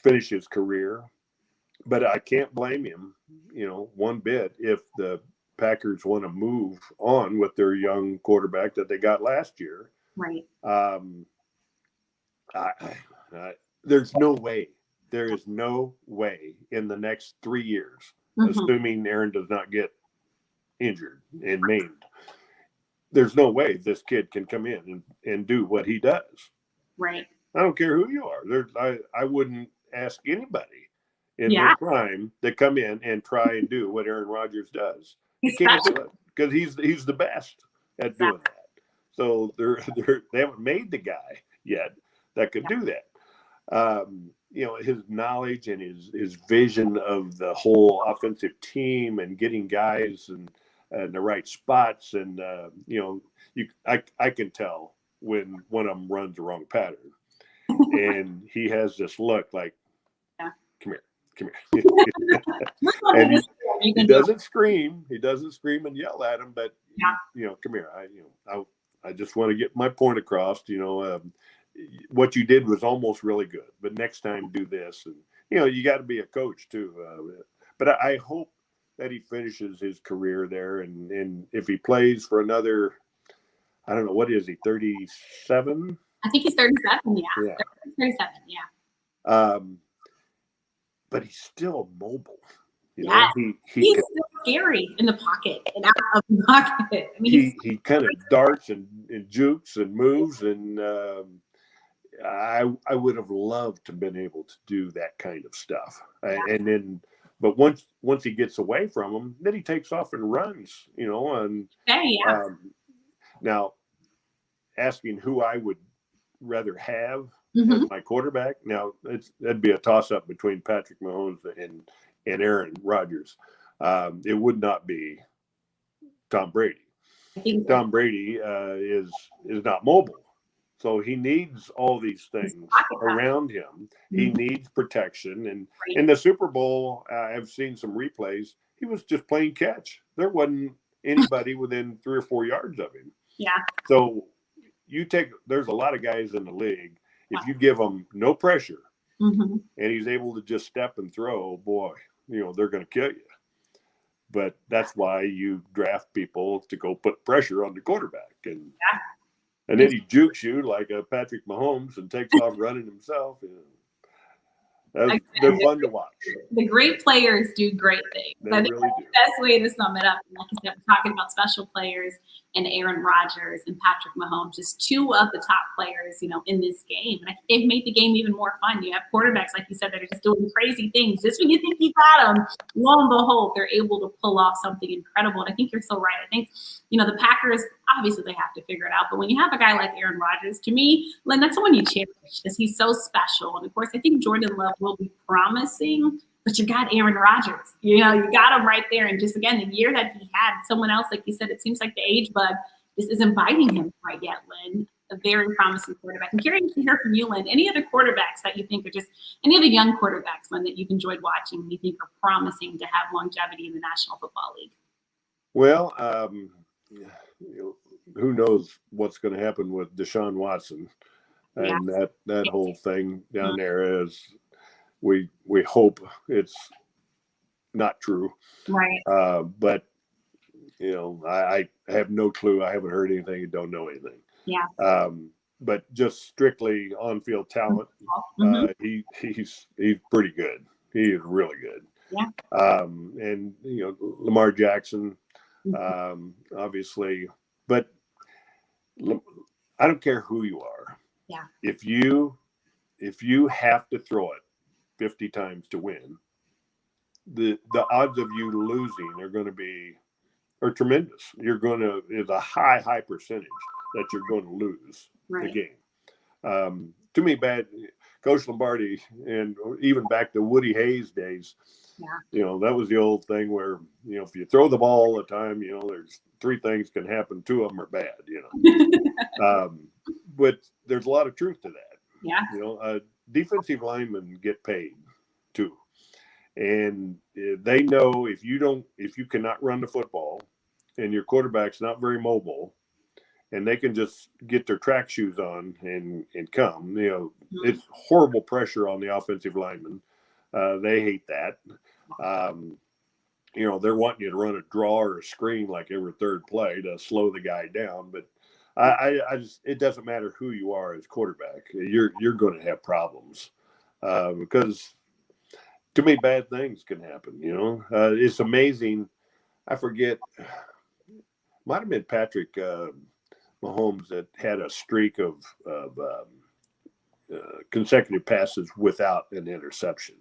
finish his career. But I can't blame him, one bit if the Packers want to move on with their young quarterback that they got last year. Right. There's no way. There is no way in the next 3 years, assuming Aaron does not get injured and maimed. There's no way this kid can come in and do what he does. Right. I don't care who you are. I wouldn't ask anybody in their prime to come in and try and do what Aaron Rodgers does. He can't do it because he's the best at doing that. So they haven't made the guy yet that could do that. His knowledge and his vision of the whole offensive team and getting guys and the right spots. And, I can tell when one of them runs the wrong pattern. And he has this look like, come here. And he doesn't scream. He doesn't scream and yell at him, but, come here. I just want to get my point across. What you did was almost really good, but next time do this. And, you got to be a coach too. But I hope that he finishes his career there. And if he plays for another, I don't know, what is he, 37? I think he's 37, yeah. 37, yeah. But he's still mobile. He's still scary in the pocket and out of the pocket. I mean, he kind of darts and jukes and moves, and I would have loved to have been able to do that kind of stuff. And then, but once he gets away from him, then he takes off and runs. Now, asking who I would rather have as my quarterback. Now that'd be a toss-up between Patrick Mahomes and Aaron Rodgers. It would not be Tom Brady. Tom Brady is not mobile, so he needs all these things around him. He needs protection, and in the Super Bowl, I've seen some replays. He was just playing catch. There wasn't anybody within 3 or 4 yards of him. Yeah. So there's a lot of guys in the league. If you give them no pressure and he's able to just step and throw, boy, they're going to kill you. But that's why you draft people to go put pressure on the quarterback. And then he jukes you like a Patrick Mahomes and takes off running himself. They're fun to watch. The great players do great things. I think that's the best way to sum it up. And like I said, we're talking about special players and Aaron Rodgers and Patrick Mahomes, just two of the top players, in this game. And I think they've made the game even more fun. You have quarterbacks, like you said, that are just doing crazy things. Just when you think you got them, lo and behold, they're able to pull off something incredible. And I think you're so right. I think, the Packers, obviously they have to figure it out. But when you have a guy like Aaron Rodgers, to me, Lynn, that's someone you cherish because he's so special. And of course, I think Jordan Love will be promising, but you got Aaron Rodgers. You got him right there. And just, again, the year that he had, someone else, like you said, it seems like the age bug just isn't biting him quite yet, Lynn. A very promising quarterback. I'm curious to hear from you, Lynn. Any other quarterbacks that you think are just, any of the young quarterbacks, Lynn, that you've enjoyed watching and you think are promising to have longevity in the National Football League? Well, who knows what's going to happen with Deshaun Watson and that whole thing down there is we hope it's not true. Right. But, I have no clue. I haven't heard anything. I don't know anything. Yeah. But just strictly on-field talent, he's pretty good. He is really good. Yeah. And, Lamar Jackson, obviously, but I don't care who you are. Yeah. If you have to throw it 50 times to win, the odds of you losing are tremendous. It's a high percentage that you're going to lose the game. To me, Coach Lombardi, and even back to Woody Hayes days, that was the old thing where, if you throw the ball all the time, there's 3 things can happen. 2 of them are bad, but there's a lot of truth to that. Yeah. Defensive linemen get paid too. And they know if you cannot run the football and your quarterback's not very mobile and they can just get their track shoes on and come, it's horrible pressure on the offensive linemen. They hate that. They're wanting you to run a draw or a screen like every 3rd play to slow the guy down. But it doesn't matter who you are as quarterback. You're going to have problems because too many bad things can happen. It's amazing I forget, might have been Patrick Mahomes that had a streak of consecutive passes without an interception.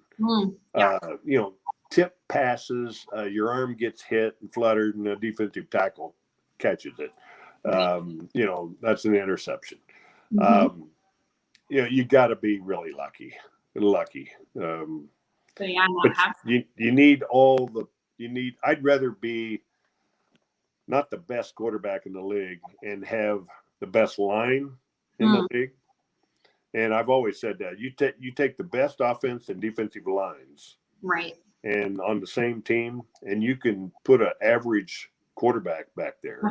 Yeah. Tip passes, your arm gets hit and fluttered, and a defensive tackle catches it. That's an interception. You got to be really lucky. So yeah, you need I'd rather be not the best quarterback in the league and have the best line in the league. And I've always said that you take the best offense and defensive lines, right, and on the same team, and you can put an average quarterback back there.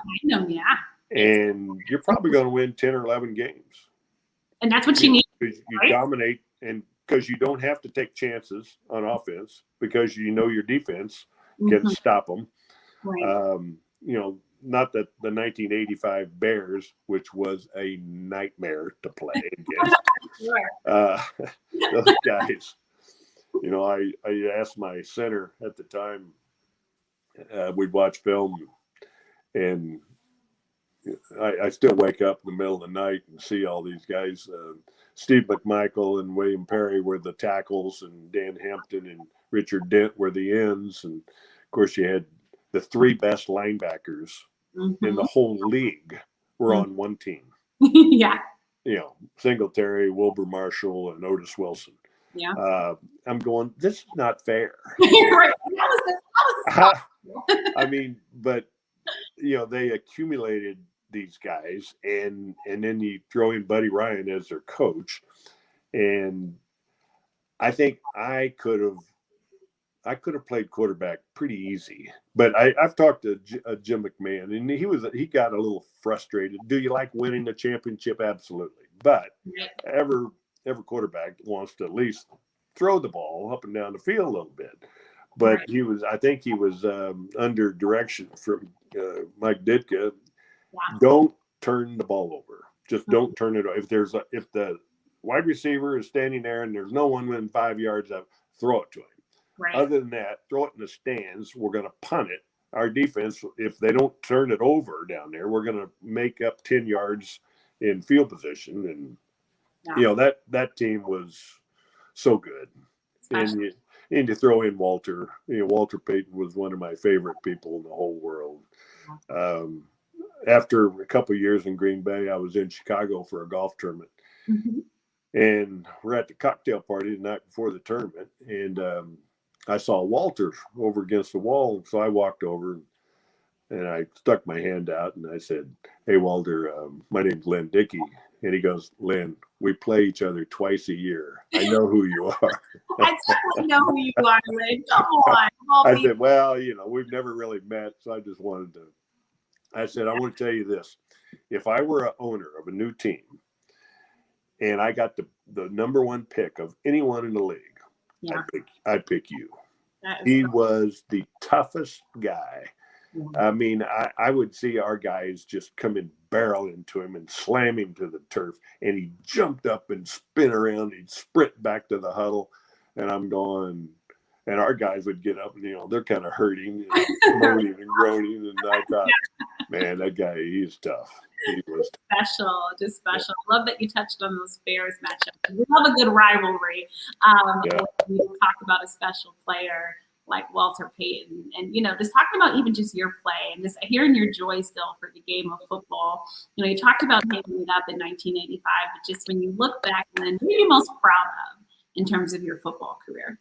And you're probably going to win 10 or 11 games. And that's what you need. You dominate, and because you don't have to take chances on offense because your defense can stop them. Right. Not that the 1985 Bears, which was a nightmare to play against. Those guys, I asked my center at the time, we'd watch film, and I still wake up in the middle of the night and see all these guys. Steve McMichael and William Perry were the tackles, and Dan Hampton and Richard Dent were the ends. And of course, you had the three best linebackers in the whole league were on one team. Yeah. Singletary, Wilbur Marshall, and Otis Wilson. Yeah. I'm going, this is not fair. Right. I mean, but they accumulated these guys, and then you throw in Buddy Ryan as their coach, and I think I could have played quarterback pretty easy. But I've talked to Jim McMahon, and he got a little frustrated. Do you like winning the championship? Absolutely. But every quarterback wants to at least throw the ball up and down the field a little bit. But I think he was under direction from Mike Ditka. Don't turn the ball over. Just don't turn it over. If the wide receiver is standing there and there's no one within 5 yards of, throw it to him. Right. Other than that, throw it in the stands. We're going to punt it. Our defense, if they don't turn it over down there, we're going to make up 10 yards in field position. And that team was so good. And you throw in Walter. Walter Payton was one of my favorite people in the whole world. After a couple of years in Green Bay, I was in Chicago for a golf tournament. And we're at the cocktail party the night before the tournament. And I saw Walter over against the wall. So I walked over and I stuck my hand out and I said, "Hey, Walter, my name's Lynn Dickey." And he goes, "Lynn, we play each other twice a year. I know who you are." I definitely know who you are, Lynn. Come on. I said, "Well, we've never really met, so I just wanted to." I said, "I want to tell you this. If I were an owner of a new team and I got the number one pick of anyone in the league, I'd pick you." He was the toughest guy. I mean, I would see our guys just come and barrel into him and slam him to the turf, and he jumped up and spin around. He'd sprint back to the huddle, and I'm going, and our guys would get up and, they're kind of hurting, and moaning and groaning, and I thought, man, that guy, he's tough. He was special. I love that you touched on those Bears matchups. We love a good rivalry. We talk about a special player like Walter Payton, and just talking about even just your play and just hearing your joy still for the game of football. You talked about taking it up in 1985, but just when you look back, and then who are you most proud of in terms of your football career?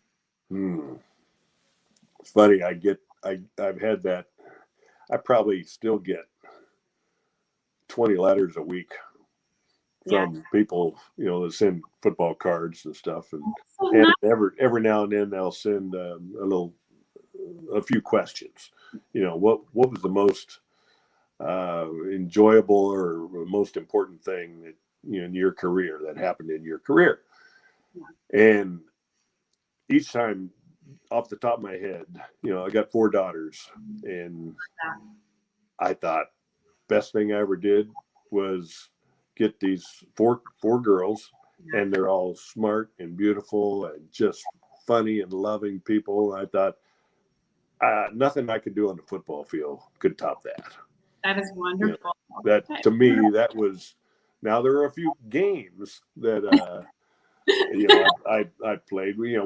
It's funny. I've had that. I probably still get 20 letters a week from people, that send football cards and stuff, and every now and then they'll send a few questions. What was the most enjoyable or most important thing that in your career that happened in your career? And each time, off the top of my head, I got 4 daughters, and I thought best thing I ever did was get these four girls, and they're all smart and beautiful and just funny and loving people. I thought nothing I could do on the football field could top that. That is wonderful. That to me, that was. Now there are a few games that I played. We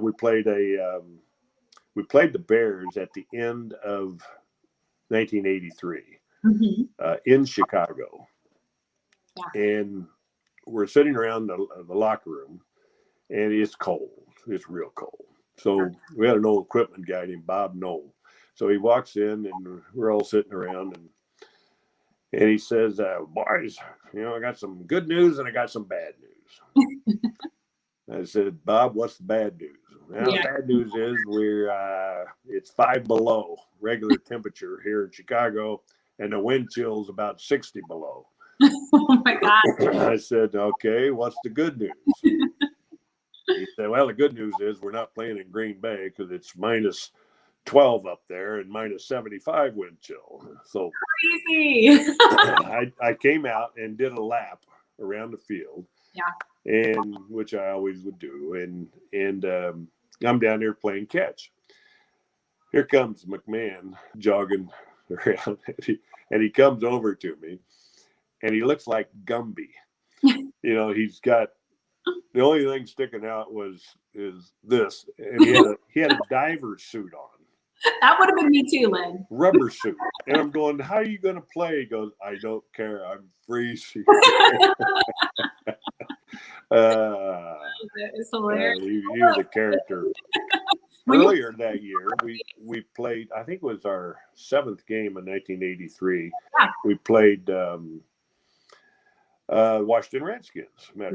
played the Bears at the end of 1983 in Chicago, and we're sitting around the locker room, and it's cold. It's real cold. So we had an old equipment guy named Bob Knoll. So he walks in, and we're all sitting around, and he says, boys, I got some good news and I got some bad news. I said, Bob, what's the bad news? Well, the bad news is it's 5 below regular temperature here in Chicago, and the wind chill's about 60 below. Oh my God. I said, okay, what's the good news? He said, well, the good news is we're not playing in Green Bay because it's minus 12 up there and minus 75 wind chill. So crazy. I came out and did a lap around the field. Yeah. And which I always would do. And I'm down there playing catch. Here comes McMahon jogging around, and he comes over to me, and he looks like Gumby. He's got the only thing sticking out is this, and he had a diver suit on. That would have been me too, Lynn. Rubber suit. And I'm going, how are you going to play? He goes, I don't care. I'm freezing. It's hilarious. He was a character. Earlier that year, we played, I think it was our 7th game in 1983. Yeah. We played Washington Redskins. Yes,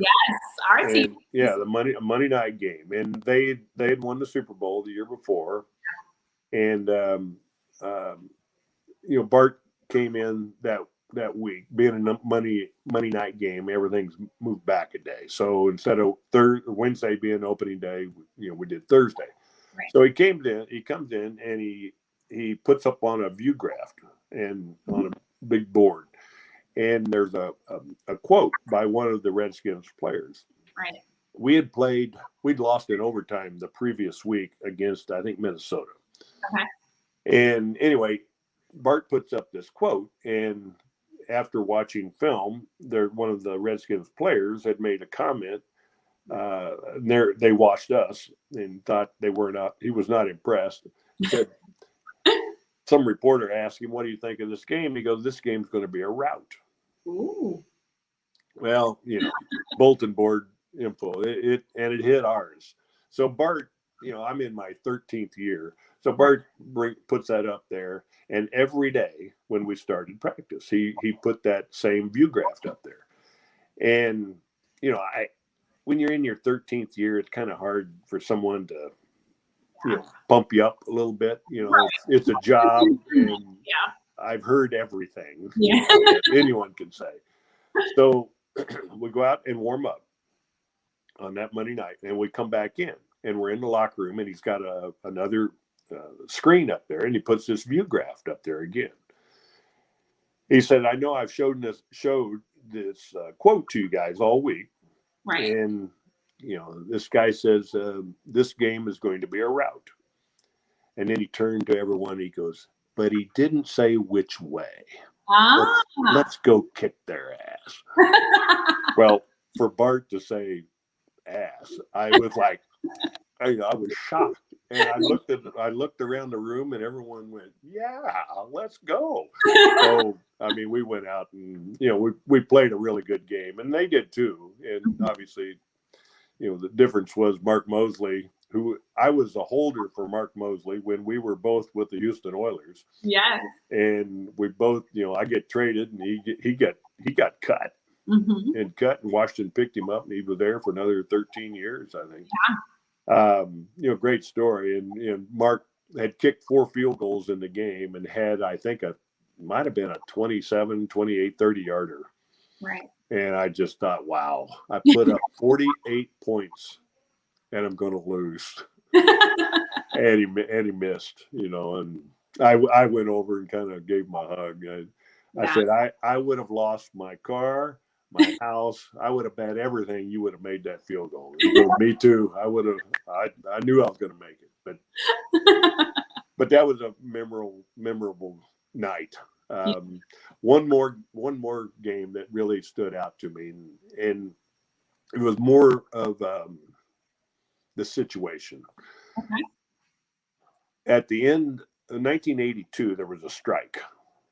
our team. Yeah, the Monday night game. And they had won the Super Bowl the year before. And, Bart came in that week, being a Monday night game, everything's moved back a day. So instead of Wednesday being opening day, we did Thursday. Right. So he comes in and he puts up on a view graph and on a big board. And there's a quote by one of the Redskins players. Right. We'd lost in overtime the previous week against, I think, Minnesota. Okay. And anyway, Bart puts up this quote, and after watching film, one of the Redskins players had made a comment. They watched us and thought he was not impressed. He said, some reporter asked him, what do you think of this game? He goes, this game's going to be a rout. Ooh. Well, bulletin board info, it hit ours. So Bart, I'm in my 13th year. So Bart puts that up there, and every day when we started practice, he put that same view graph up there. And when you're in your 13th year, it's kind of hard for someone to bump you up a little bit. It's a job, and I've heard everything anyone can say. So we go out and warm up on that Monday night, and we come back in, and we're in the locker room, and he's got another screen up there, and he puts this view graph up there again. He said, I know I've showed this quote to you guys all week. Right. And, this guy says, this game is going to be a rout. And then he turned to everyone. He goes, but he didn't say which way. Let's go kick their ass. Well, for Bart to say ass, I was like, I was shocked. And I looked around the room, and everyone went, yeah, let's go. So, we went out and, we played a really good game, and they did too. And obviously, the difference was Mark Mosley, who I was a holder for Mark Mosley when we were both with the Houston Oilers. Yes. And we both, I get traded, and he got cut. Mm-hmm. And Washington picked him up, and he was there for another 13 years, I think. Yeah. Great story. And Mark had kicked 4 field goals in the game and had, I think, might have been a 27, 28, 30 yarder. Right. And I just thought, wow, I put up 48 points and I'm going to lose. and he missed, and I went over and kind of gave him a hug. I said, I would have lost my car, my house. I would have bet everything you would have made that field goal. He goes, me too. I would have. I knew I was going to make it, but that was a memorable night. One more game that really stood out to me, and it was more of the situation. Okay. At the end of 1982, there was a strike.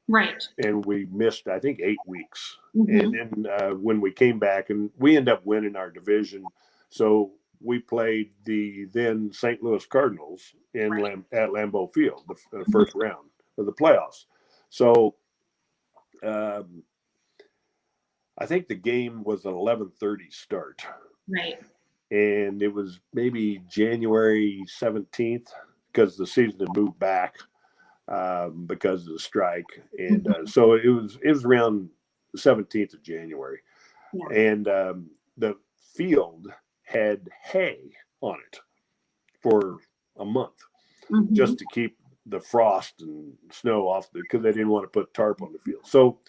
Right. And we missed, I think, 8 weeks. Mm-hmm. And then when we came back, and we ended up winning our division. So we played the then St. Louis Cardinals at Lambeau Field, the first round of the playoffs. So I think the game was an 11:30 start. Right. And it was maybe January 17th because the season had moved back. Because of the strike, and so it was around the 17th of January, and the field had hay on it for a month, just to keep the frost and snow off because they didn't want to put tarp on the field. So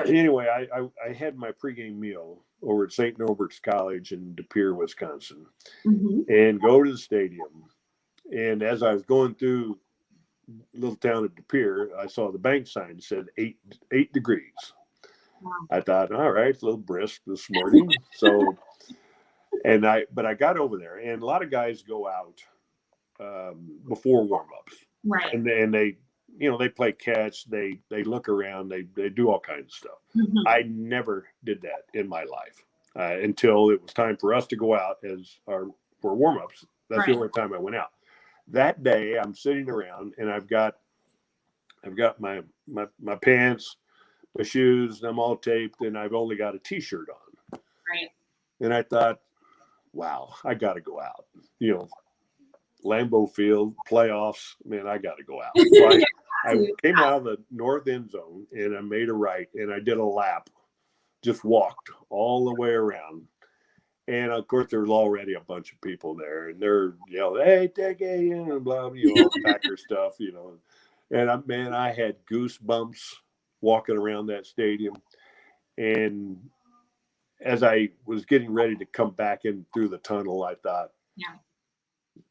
anyway, I had my pregame meal over at St. Norbert's College in De Pere, Wisconsin, and go to the stadium, and as I was going through little town of De Pere, I saw the bank sign that said 8 degrees. Wow. I thought, all right, it's a little brisk this morning. So, but I got over there, and a lot of guys go out before warm-ups, right? And they, they play catch, they look around, they do all kinds of stuff. I never did that in my life until it was time for us to go out for warm-ups. That's the only time I went out. That day, I'm sitting around, and I've got my pants, my shoes, I'm all taped, and I've only got a T-shirt on. Right. And I thought, wow, I got to go out. Lambeau Field playoffs, man, I got to go out. So I came out of the north end zone, and I made a right, and I did a lap, just walked all the way around. And of course, there was already a bunch of people there, and they're yelling, "Hey, Dickey," and blah, all Packer stuff, And I had goosebumps walking around that stadium. And as I was getting ready to come back in through the tunnel, I thought,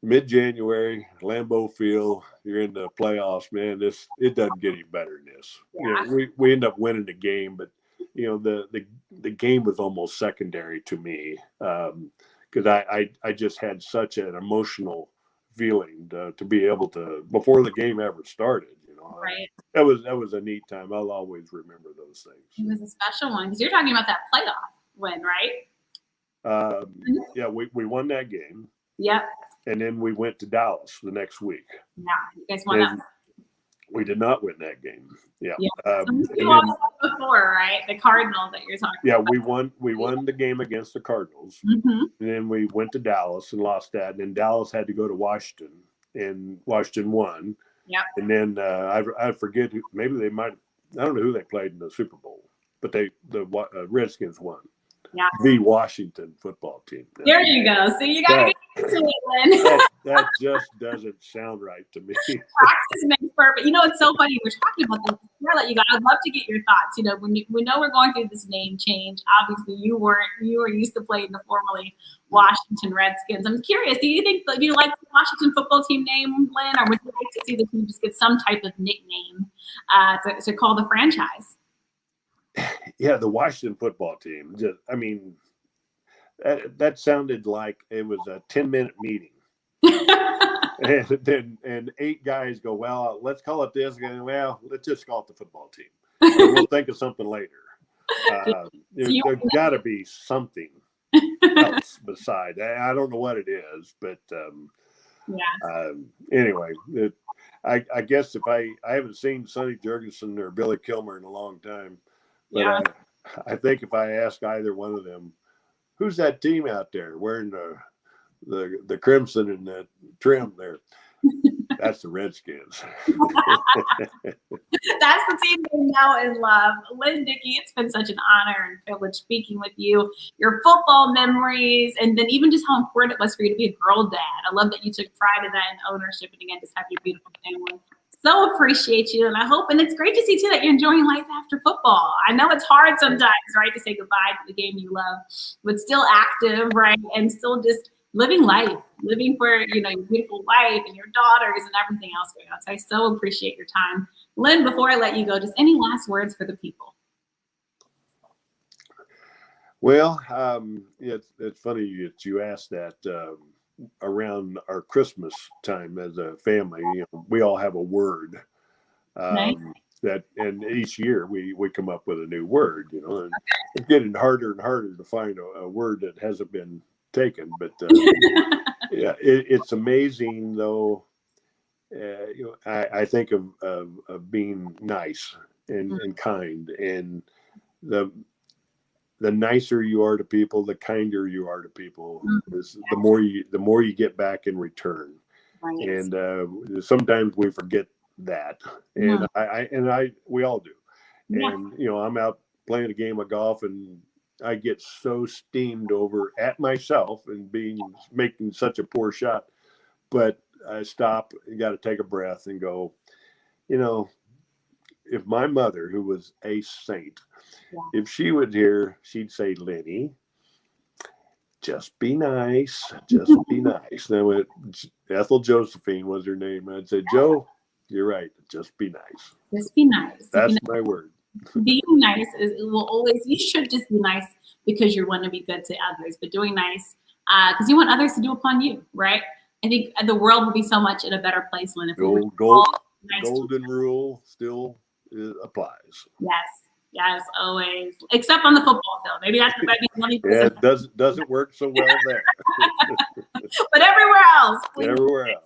mid-January, Lambeau Field, you're in the playoffs, man. It doesn't get any better than this. Yeah. We end up winning the game, but the game was almost secondary to me because I just had such an emotional feeling to be able to, before the game ever started. Right. That was a neat time. I'll always remember those things. It was a special one because you're talking about that playoff win, right? Yeah, we won that game. Yep. And then we went to Dallas the next week. Yeah, you guys won that. We did not win that game. Yeah. So you lost before, right? The Cardinals that you're talking about. Yeah, we won the game against the Cardinals. And then we went to Dallas and lost that. And then Dallas had to go to Washington, and Washington won. Yeah. And then I forget who, maybe they might, I don't know who they played in the Super Bowl, but the Redskins won. Yeah. The Washington football team. There you go. So you got to get into it, Lynn. that just doesn't sound right to me. Practice makes perfect. It's so funny. We're talking about this. Before I let you go, I'd love to get your thoughts. We know we're going through this name change. Obviously, you were used to playing the formerly Washington Redskins. I'm curious. Do you like the Washington football team name, Lynn, or would you like to see the team just get some type of nickname to call the franchise? Yeah, the Washington football team. That sounded like it was a 10-minute meeting. and 8 guys go, well, let's call it this. Well, let's just call it the football team. We'll think of something later. There's got to be something else beside. I don't know what it is, but anyway, I guess if I haven't seen Sonny Jurgensen or Billy Kilmer in a long time. But I think if I ask either one of them, who's that team out there wearing the crimson and the trim there? That's the Redskins. That's the team they know and love. Lynn Dickey, it's been such an honor and privilege speaking with you. Your football memories, and then even just how important it was for you to be a girl dad. I love that you took pride in that and ownership, and again, just have your beautiful family. So appreciate you, and I hope, and it's great to see too that you're enjoying life after football. I know it's hard sometimes, right, to say goodbye to the game you love, but still active, right, and still just living life. living for, your beautiful wife and your daughters and everything else going on. So I so appreciate your time. Lynn, before I let you go, just any last words for the people? Well, it's funny that you asked that. Around our Christmas time as a family, we all have a word Nice. and each year we come up with a new word, and it's getting harder and harder to find a word that hasn't been taken. But yeah, it's amazing though. I think of being nice and kind, and the nicer you are to people, the kinder you are to people, is the more you get back in return. Right. And sometimes we forget that, and we all do. Yeah. And I'm out playing a game of golf, and I get so steamed over at myself and making such a poor shot. But I stop, you got to take a breath and go, if my mother, who was a saint, if she was here, she'd say, Lenny, just be nice. Just be nice. Then Ethel Josephine was her name. I'd say, Joe, you're right. Just be nice. Just be nice. That's my word. Being nice you should just be nice because you want to be good to others, but doing nice because you want others to do upon you, right? I think the world would be so much in a better place when if golden rule still applies. Yes, always. Except on the football field. Maybe that's the money. Yeah, it doesn't work so well there. But everywhere else. Please. Everywhere else.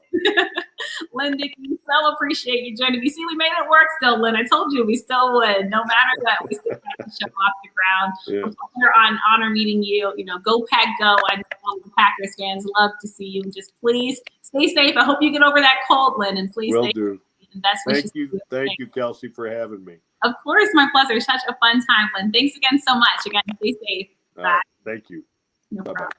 Lynn Dickey, so appreciate you joining me. See, we made it work still, Lynn. I told you we still would. No matter what, we still got the show off the ground. Yeah. I'm here on honor meeting you. Go Pack Go. I know all the Packers fans love to see you. Just please stay safe. I hope you get over that cold, Lynn, and please stay safe. And best wishes. Thank you, Kelsey, for having me. Of course, my pleasure. Such a fun time, Lynn. Thanks again so much. Again, stay safe. Bye. Thank you. No Bye-bye. problem.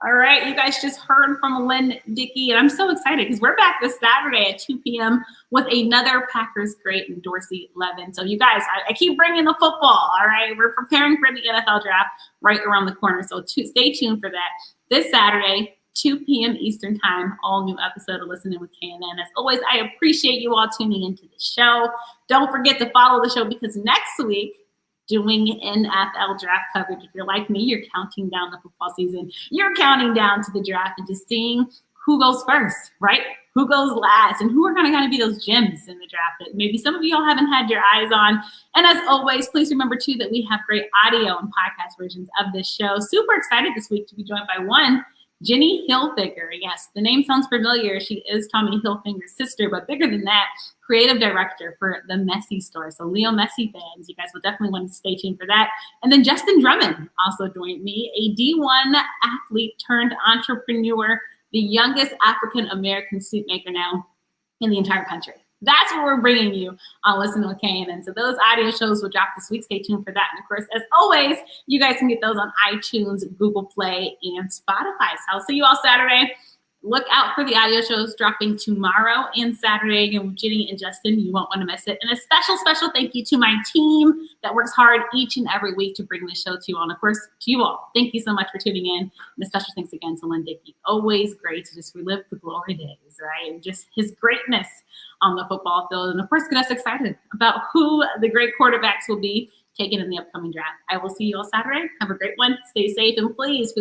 All right, you guys just heard from Lynn Dickey, and I'm so excited because we're back this Saturday at 2 p.m. with another Packers great in Dorsey Levin. So you guys, I keep bringing the football, all right? We're preparing for the NFL draft right around the corner, so stay tuned for that. This Saturday, 2 p.m. Eastern time, all new episode of Listening with KNN. As always, I appreciate you all tuning into the show. Don't forget to follow the show because next week, doing NFL draft coverage. If you're like me, you're counting down the football season. You're counting down to the draft and just seeing who goes first, right? Who goes last, and who are going to be those gems in the draft that maybe some of y'all haven't had your eyes on. And as always, please remember, too, that we have great audio and podcast versions of this show. Super excited this week to be joined by one, Jenny Hilfiger. Yes, the name sounds familiar. She is Tommy Hilfiger's sister, but bigger than that, creative director for the Messi store. So Leo Messi fans, you guys will definitely want to stay tuned for that. And then Justin Drummond also joined me, a D1 athlete turned entrepreneur, the youngest African-American suit maker now in the entire country. That's what we're bringing you on Listening with KNN. So those audio shows will drop this week. Stay tuned for that. And of course, as always, you guys can get those on iTunes, Google Play, and Spotify. So I'll see you all Saturday. Look out for the audio shows dropping tomorrow and Saturday again with Jenny and Justin. You won't want to miss it. And a special thank you to my team that works hard each and every week to bring this show to you all. And of course, to you all, thank you so much for tuning in. And a special thanks again to Lynn Dickey. Always great to just relive the glory days, right? And just his greatness on the football field. And of course, get us excited about who the great quarterbacks will be taken in the upcoming draft. I will see you all Saturday. Have a great one. Stay safe. And please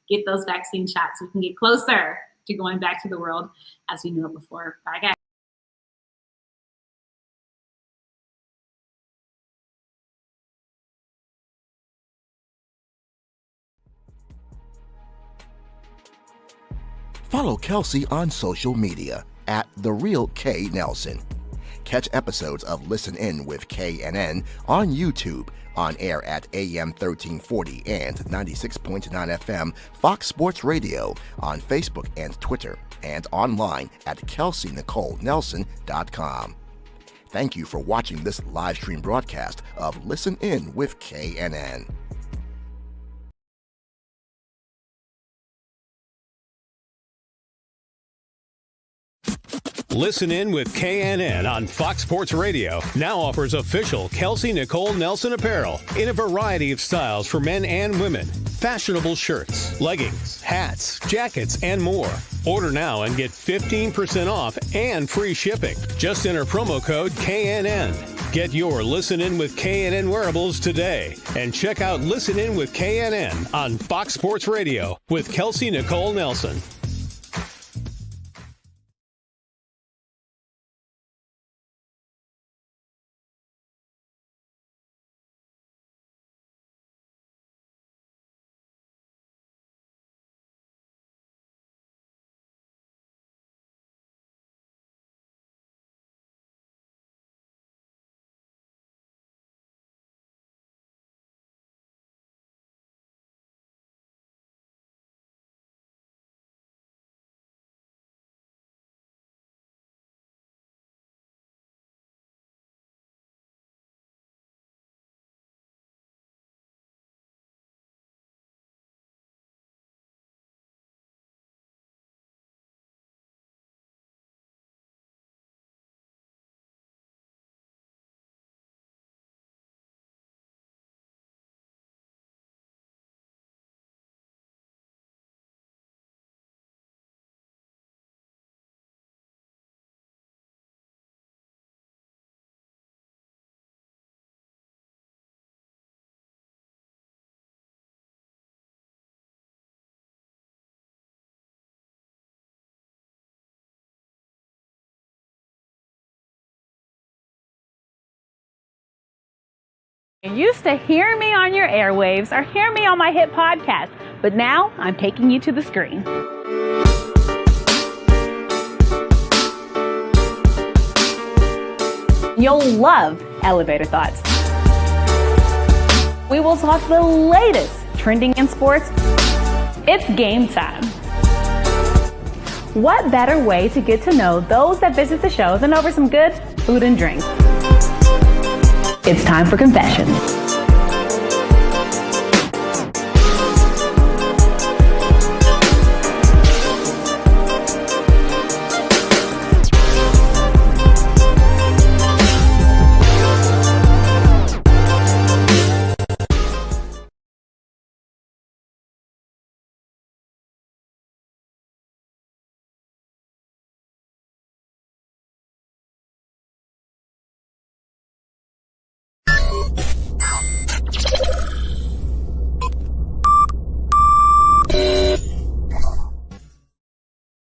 get those vaccine shots so we can get closer to going back to the world as we knew it before. Bye, guys. Follow Kelsey on social media at The Real K Nelson. Catch episodes of Listen In with KNN on YouTube, on air at AM 1340 and 96.9 FM Fox Sports Radio, on Facebook and Twitter, and online at KelseyNicoleNelson.com. Thank you for watching this live stream broadcast of Listen In with KNN. Listen In with KNN on Fox Sports Radio now offers official Kelsey Nicole Nelson apparel in a variety of styles for men and women. fashionable shirts, leggings, hats, jackets, and more. Order now and get 15% off and free shipping. Just enter promo code KNN. Get your Listen In with KNN wearables today. And check out Listen In with KNN on Fox Sports Radio with Kelsey Nicole Nelson. You used to hear me on your airwaves or hear me on my hit podcast, but now I'm taking you to the screen. You'll love Elevator Thoughts. We will talk the latest trending in sports. It's game time. What better way to get to know those that visit the show than over some good food and drink? It's time for confessions.